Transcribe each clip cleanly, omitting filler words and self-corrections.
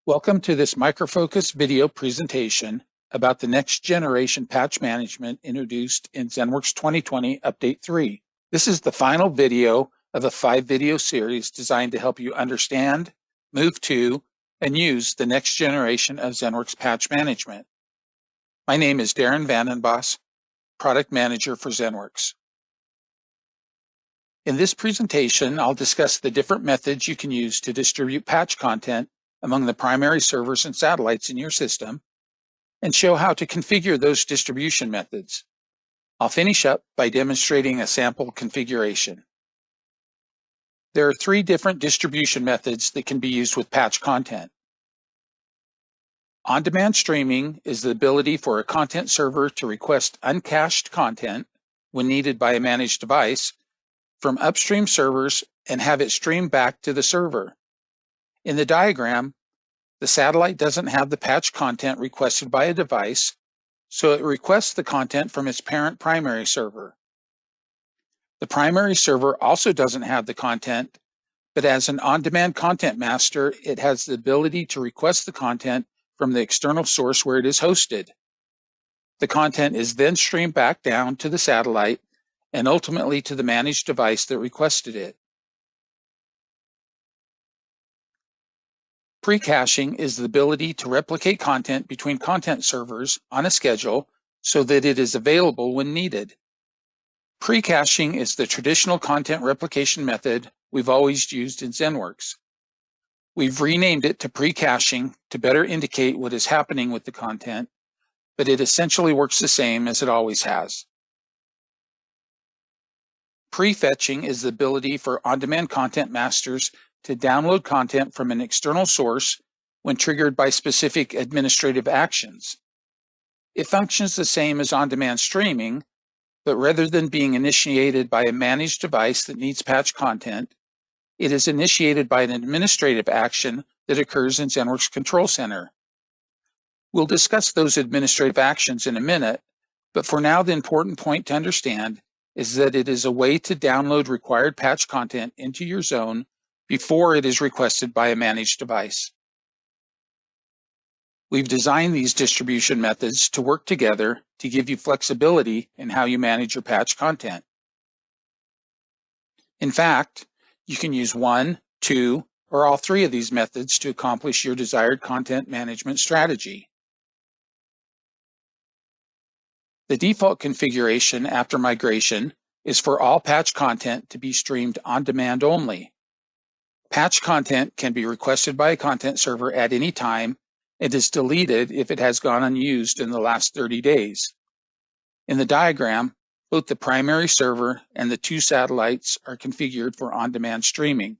Welcome to this microfocus video presentation about the next generation patch management introduced in ZENworks 2020 Update 3. This is the final video of a 5-video series designed to help you understand, move to, and use the next generation of ZENworks patch management. My name is Darren Vandenbos, Product Manager for ZENworks. In this presentation, I'll discuss the different methods you can use to distribute patch content among the primary servers and satellites in your system, and show how to configure those distribution methods. I'll finish up by demonstrating a sample configuration. There are 3 different distribution methods that can be used with patch content. On-demand streaming is the ability for a content server to request uncached content when needed by a managed device from upstream servers and have it streamed back to the server. In the diagram, the satellite doesn't have the patch content requested by a device, so it requests the content from its parent primary server. The primary server also doesn't have the content, but as an on-demand content master, it has the ability to request the content from the external source where it is hosted. The content is then streamed back down to the satellite and ultimately to the managed device that requested it. Pre-caching is the ability to replicate content between content servers on a schedule so that it is available when needed. Pre-caching is the traditional content replication method we've always used in ZENworks. We've renamed it to pre-caching to better indicate what is happening with the content, but it essentially works the same as it always has. Prefetching is the ability for on-demand content masters to download content from an external source when triggered by specific administrative actions. It functions the same as on-demand streaming, but rather than being initiated by a managed device that needs patch content, it is initiated by an administrative action that occurs in ZENworks Control Center. We'll discuss those administrative actions in a minute, but for now the important point to understand is that it is a way to download required patch content into your zone before it is requested by a managed device. We've designed these distribution methods to work together to give you flexibility in how you manage your patch content. In fact, you can use 1, 2, or all 3 of these methods to accomplish your desired content management strategy. The default configuration after migration is for all patch content to be streamed on demand only. Patch content can be requested by a content server at any time and is deleted if it has gone unused in the last 30 days. In the diagram, both the primary server and the 2 satellites are configured for on-demand streaming.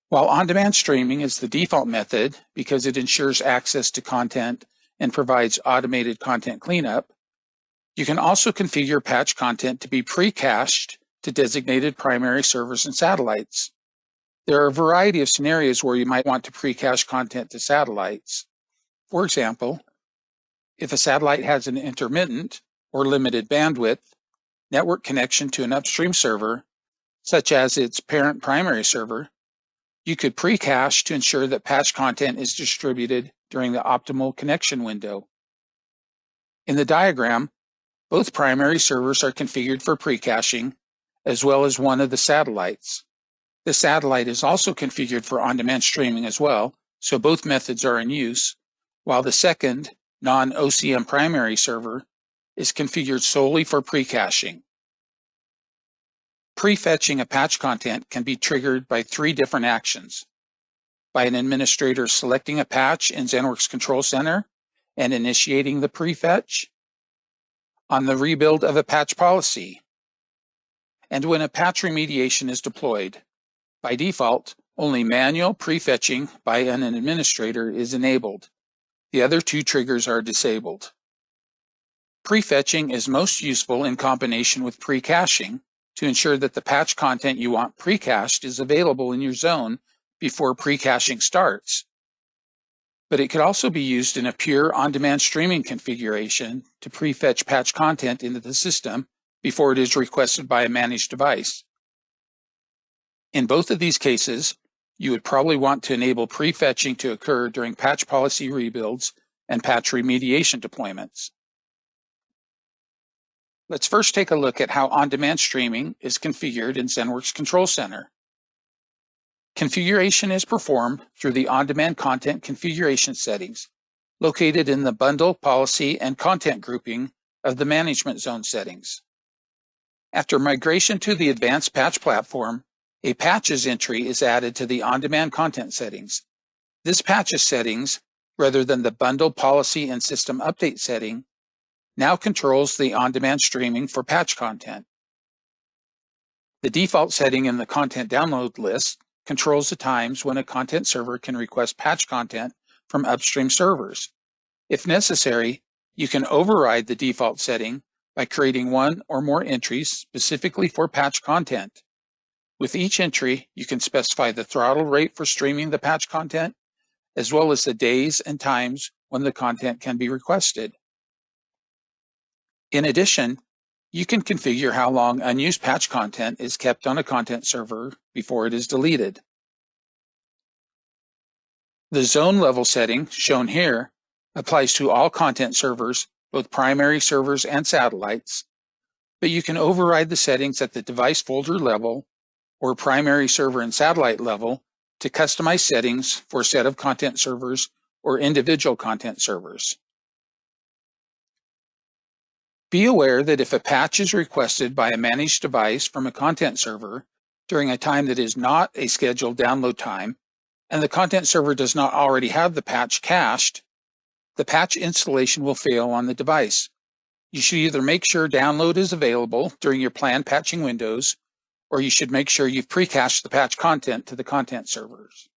While on-demand streaming is the default method because it ensures access to content and provides automated content cleanup, you can also configure patch content to be pre-cached to designated primary servers and satellites. There are a variety of scenarios where you might want to pre-cache content to satellites. For example, if a satellite has an intermittent or limited bandwidth network connection to an upstream server, such as its parent primary server, you could pre-cache to ensure that patch content is distributed during the optimal connection window. In the diagram, both primary servers are configured for pre-caching, as well as one of the satellites. The satellite is also configured for on-demand streaming as well, so both methods are in use, while the second, non-OCM primary server is configured solely for pre-caching. Prefetching a patch content can be triggered by 3 different actions: by an administrator selecting a patch in ZENworks Control Center and initiating the prefetch, on the rebuild of a patch policy, and when a patch remediation is deployed. By default, only manual prefetching by an administrator is enabled. The other 2 triggers are disabled. Prefetching is most useful in combination with pre-caching to ensure that the patch content you want pre-cached is available in your zone before pre-caching starts. But it could also be used in a pure on-demand streaming configuration to prefetch patch content into the system before it is requested by a managed device. In both of these cases, you would probably want to enable prefetching to occur during patch policy rebuilds and patch remediation deployments. Let's first take a look at how on-demand streaming is configured in ZENworks Control Center. Configuration is performed through the on-demand content configuration settings located in the bundle, policy, and content grouping of the management zone settings. After migration to the advanced patch platform, a patches entry is added to the on-demand content settings. This patches settings, rather than the bundle, policy, and system update setting, now controls the on-demand streaming for patch content. The default setting in the content download list controls the times when a content server can request patch content from upstream servers. If necessary, you can override the default setting by creating one or more entries specifically for patch content. With each entry, you can specify the throttle rate for streaming the patch content, as well as the days and times when the content can be requested. In addition, you can configure how long unused patch content is kept on a content server before it is deleted. The zone level setting, shown here, applies to all content servers, both primary servers and satellites, but you can override the settings at the device folder level or primary server and satellite level to customize settings for a set of content servers or individual content servers. Be aware that if a patch is requested by a managed device from a content server during a time that is not a scheduled download time, and the content server does not already have the patch cached, the patch installation will fail on the device. You should either make sure download is available during your planned patching windows, or you should make sure you've pre-cached the patch content to the content servers.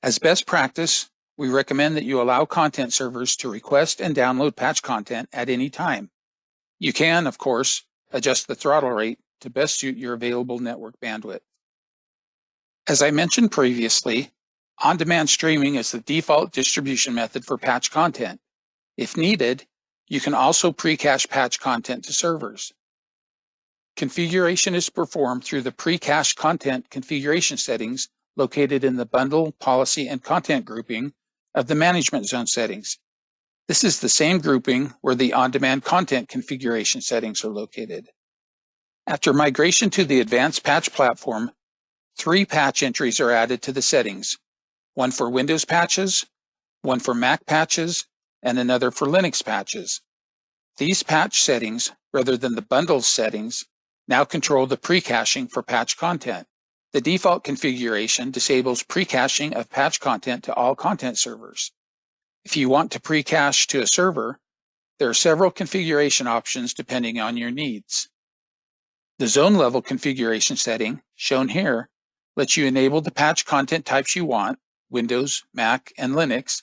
As best practice, we recommend that you allow content servers to request and download patch content at any time. You can, of course, adjust the throttle rate to best suit your available network bandwidth. As I mentioned previously, on-demand streaming is the default distribution method for patch content. If needed, you can also pre-cache patch content to servers. Configuration is performed through the pre-cached content configuration settings located in the bundle, policy, and content grouping of the management zone settings. This is the same grouping where the on-demand content configuration settings are located. After migration to the advanced patch platform, 3 patch entries are added to the settings, one for Windows patches, one for Mac patches, and another for Linux patches. These patch settings, rather than the bundles settings, now control the pre-caching for patch content. The default configuration disables pre-caching of patch content to all content servers. If you want to pre-cache to a server, there are several configuration options depending on your needs. The zone level configuration setting, shown here, lets you enable the patch content types you want, Windows, Mac, and Linux,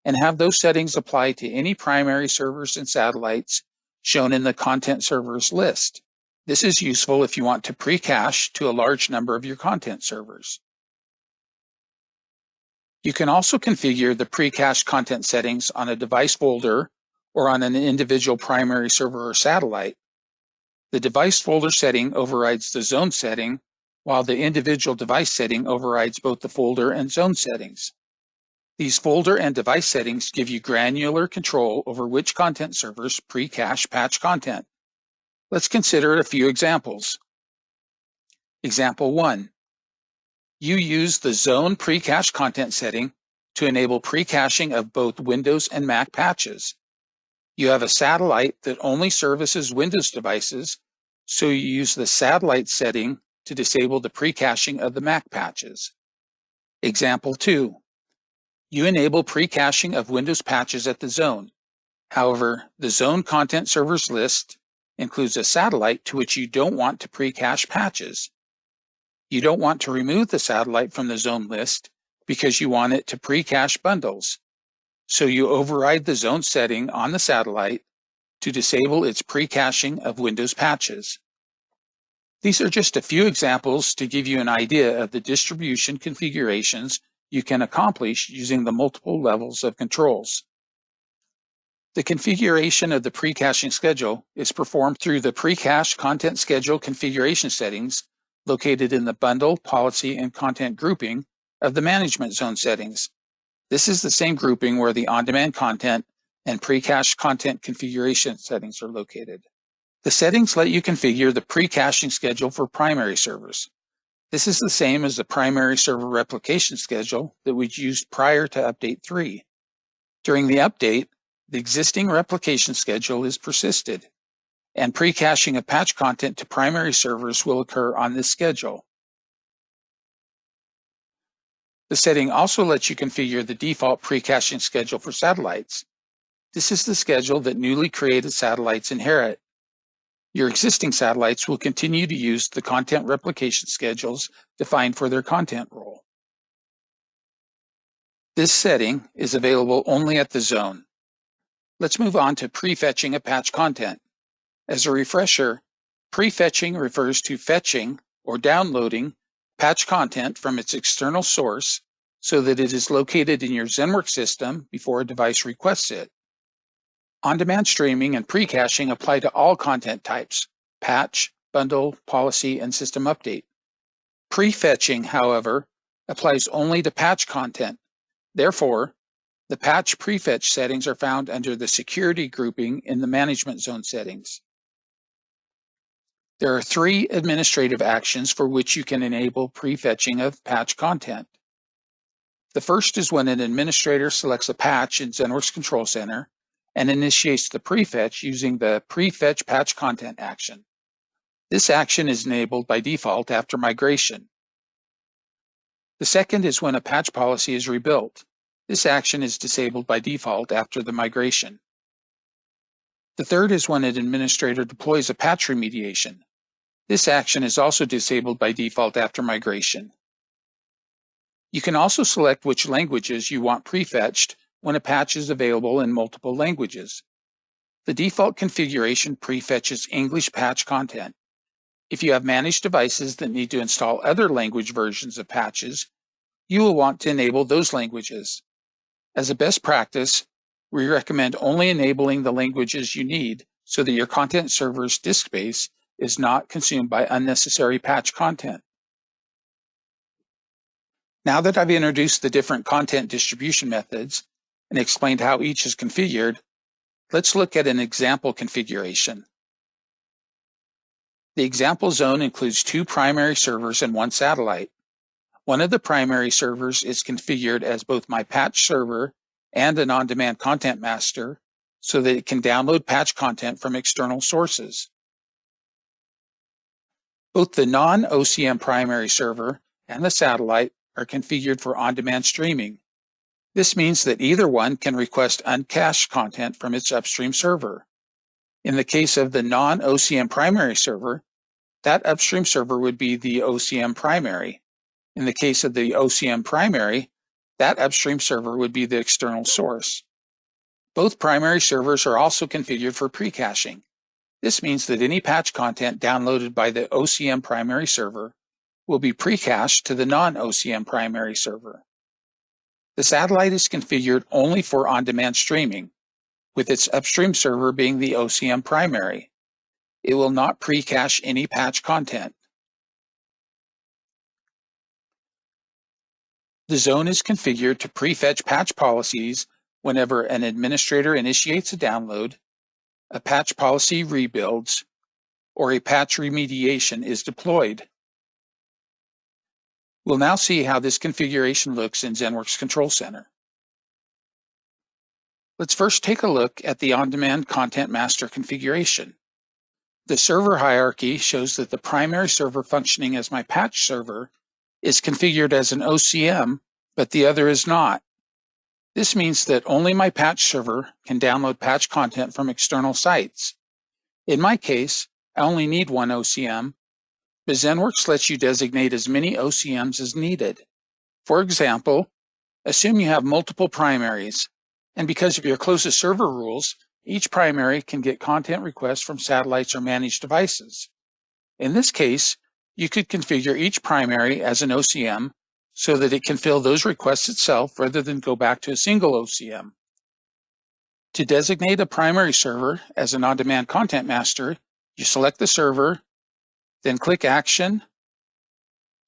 and have those settings apply to any primary servers and satellites shown in the content servers list. This is useful if you want to pre-cache to a large number of your content servers. You can also configure the pre-cached content settings on a device folder or on an individual primary server or satellite. The device folder setting overrides the zone setting, while the individual device setting overrides both the folder and zone settings. These folder and device settings give you granular control over which content servers pre-cache patch content. Let's consider a few examples. Example 1. You use the zone pre-cache content setting to enable pre-caching of both Windows and Mac patches. You have a satellite that only services Windows devices, so you use the satellite setting to disable the pre-caching of the Mac patches. Example 2. You enable pre-caching of Windows patches at the zone. However, the zone content servers list includes a satellite to which you don't want to pre-cache patches. You don't want to remove the satellite from the zone list because you want it to pre-cache bundles. So you override the zone setting on the satellite to disable its pre-caching of Windows patches. These are just a few examples to give you an idea of the distribution configurations you can accomplish using the multiple levels of controls. The configuration of the pre-caching schedule is performed through the pre-cache content schedule configuration settings located in the bundle, policy, and content grouping of the management zone settings. This is the same grouping where the on-demand content and pre-cache content configuration settings are located. The settings let you configure the pre-caching schedule for primary servers. This is the same as the primary server replication schedule that we used prior to Update 3. During the update, the existing replication schedule is persisted, and pre-caching of patch content to primary servers will occur on this schedule. The setting also lets you configure the default pre-caching schedule for satellites. This is the schedule that newly created satellites inherit. Your existing satellites will continue to use the content replication schedules defined for their content role. This setting is available only at the zone. Let's move on to prefetching of patch content. As a refresher, prefetching refers to fetching or downloading patch content from its external source so that it is located in your ZENworks system before a device requests it. On-demand streaming and pre-caching apply to all content types: patch, bundle, policy, and system update. Prefetching, however, applies only to patch content. Therefore, the patch prefetch settings are found under the security grouping in the management zone settings. There are 3 administrative actions for which you can enable prefetching of patch content. The first is when an administrator selects a patch in ZENworks Control Center and initiates the prefetch using the prefetch patch content action. This action is enabled by default after migration. The second is when a patch policy is rebuilt. This action is disabled by default after the migration. The third is when an administrator deploys a patch remediation. This action is also disabled by default after migration. You can also select which languages you want prefetched when a patch is available in multiple languages. The default configuration prefetches English patch content. If you have managed devices that need to install other language versions of patches, you will want to enable those languages. As a best practice, we recommend only enabling the languages you need so that your content server's disk space is not consumed by unnecessary patch content. Now that I've introduced the different content distribution methods and explained how each is configured, let's look at an example configuration. The example zone includes 2 primary servers and 1 satellite. One of the primary servers is configured as both my patch server and an on-demand content master so that it can download patch content from external sources. Both the non-OCM primary server and the satellite are configured for on-demand streaming. This means that either one can request uncached content from its upstream server. In the case of the non-OCM primary server, that upstream server would be the OCM primary. In the case of the OCM primary, that upstream server would be the external source. Both primary servers are also configured for pre-caching. This means that any patch content downloaded by the OCM primary server will be pre-cached to the non-OCM primary server. The satellite is configured only for on-demand streaming, with its upstream server being the OCM primary. It will not pre-cache any patch content. The zone is configured to prefetch patch policies whenever an administrator initiates a download, a patch policy rebuilds, or a patch remediation is deployed. We'll now see how this configuration looks in ZENworks Control Center. Let's first take a look at the on-demand content master configuration. The server hierarchy shows that the primary server functioning as my patch server is configured as an OCM, but the other is not. This means that only my patch server can download patch content from external sites. In my case, I only need 1 OCM, but ZENworks lets you designate as many OCMs as needed. For example, assume you have multiple primaries, and because of your closest server rules, each primary can get content requests from satellites or managed devices. In this case, you could configure each primary as an OCM so that it can fill those requests itself rather than go back to a single OCM. To designate a primary server as an on-demand content master, you select the server, then click Action,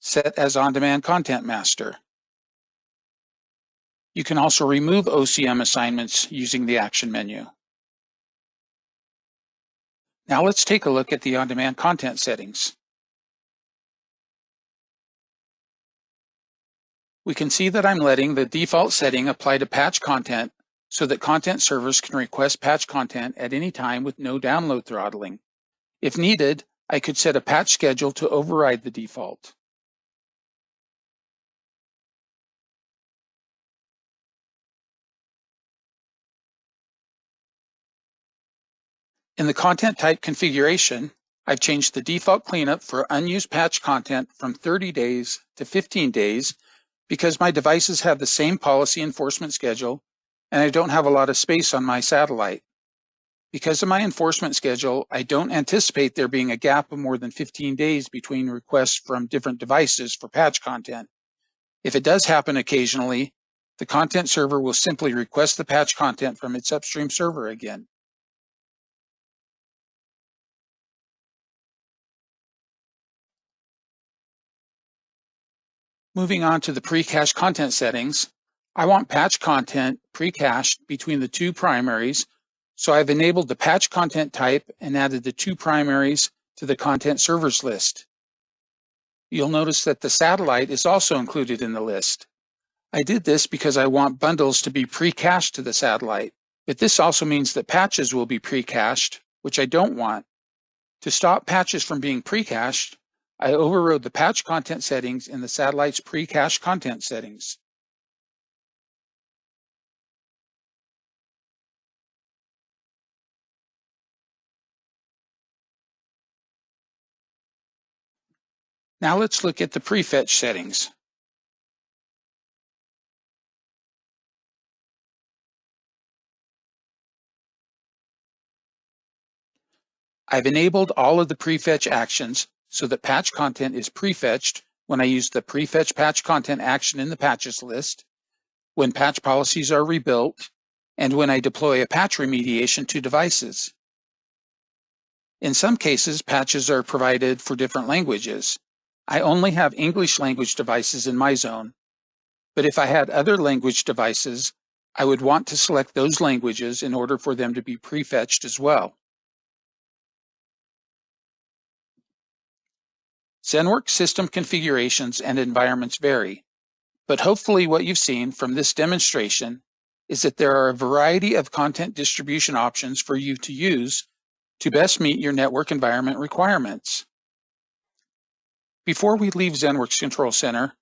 Set as On-Demand Content Master. You can also remove OCM assignments using the Action menu. Now let's take a look at the on-demand content settings. We can see that I'm letting the default setting apply to patch content so that content servers can request patch content at any time with no download throttling. If needed, I could set a patch schedule to override the default. In the content type configuration, I've changed the default cleanup for unused patch content from 30 days to 15 days because my devices have the same policy enforcement schedule and I don't have a lot of space on my satellite. Because of my enforcement schedule, I don't anticipate there being a gap of more than 15 days between requests from different devices for patch content. If it does happen occasionally, the content server will simply request the patch content from its upstream server again. Moving on to the pre-cached content settings, I want patch content pre-cached between the two primaries, so I've enabled the patch content type and added the two primaries to the content servers list. You'll notice that the satellite is also included in the list. I did this because I want bundles to be pre-cached to the satellite, but this also means that patches will be pre-cached, which I don't want. To stop patches from being pre-cached, I overrode the patch content settings in the satellite's pre-cached content settings. Now let's look at the prefetch settings. I've enabled all of the prefetch actions so that patch content is prefetched when I use the prefetch patch content action in the patches list, when patch policies are rebuilt, and when I deploy a patch remediation to devices. In some cases, patches are provided for different languages. I only have English language devices in my zone, but if I had other language devices, I would want to select those languages in order for them to be prefetched as well. ZENworks system configurations and environments vary, but hopefully what you've seen from this demonstration is that there are a variety of content distribution options for you to use to best meet your network environment requirements. Before we leave ZENworks Control Center,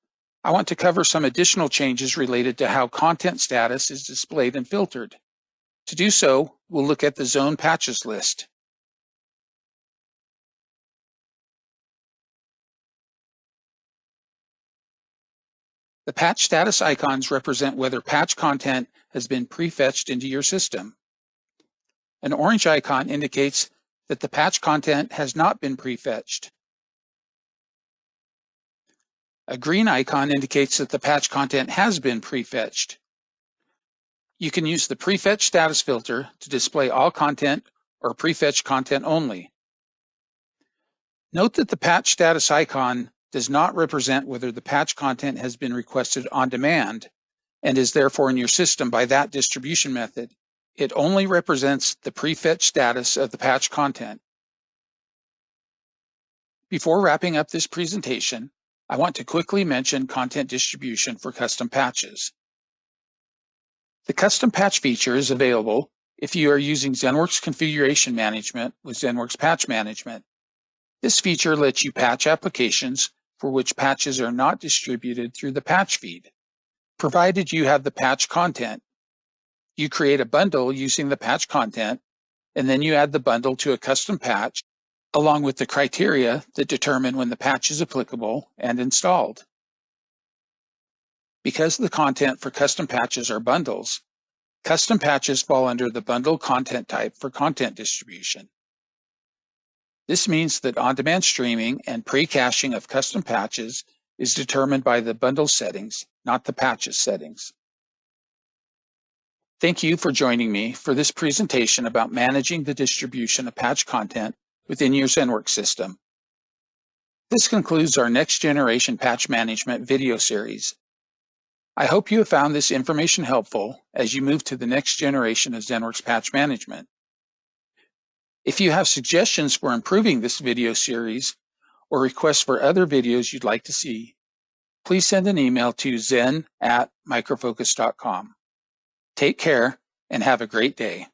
I want to cover some additional changes related to how content status is displayed and filtered. To do so, we'll look at the zone patches list. The patch status icons represent whether patch content has been prefetched into your system. An orange icon indicates that the patch content has not been prefetched. A green icon indicates that the patch content has been prefetched. You can use the prefetch status filter to display all content or prefetch content only. Note that the patch status icon does not represent whether the patch content has been requested on demand and is therefore in your system by that distribution method. It only represents the prefetch status of the patch content. Before wrapping up this presentation, I want to quickly mention content distribution for custom patches. The custom patch feature is available if you are using ZENworks Configuration Management with ZENworks Patch Management. This feature lets you patch applications for which patches are not distributed through the patch feed, provided you have the patch content. You create a bundle using the patch content, and then you add the bundle to a custom patch, along with the criteria that determine when the patch is applicable and installed. Because the content for custom patches are bundles, custom patches fall under the bundle content type for content distribution. This means that on-demand streaming and pre-caching of custom patches is determined by the bundle settings, not the patches settings. Thank you for joining me for this presentation about managing the distribution of patch content within your ZENworks system. This concludes our Next Generation Patch Management video series. I hope you have found this information helpful as you move to the next generation of ZENworks patch management. If you have suggestions for improving this video series or requests for other videos you'd like to see, please send an email to zen@microfocus.com. Take care and have a great day.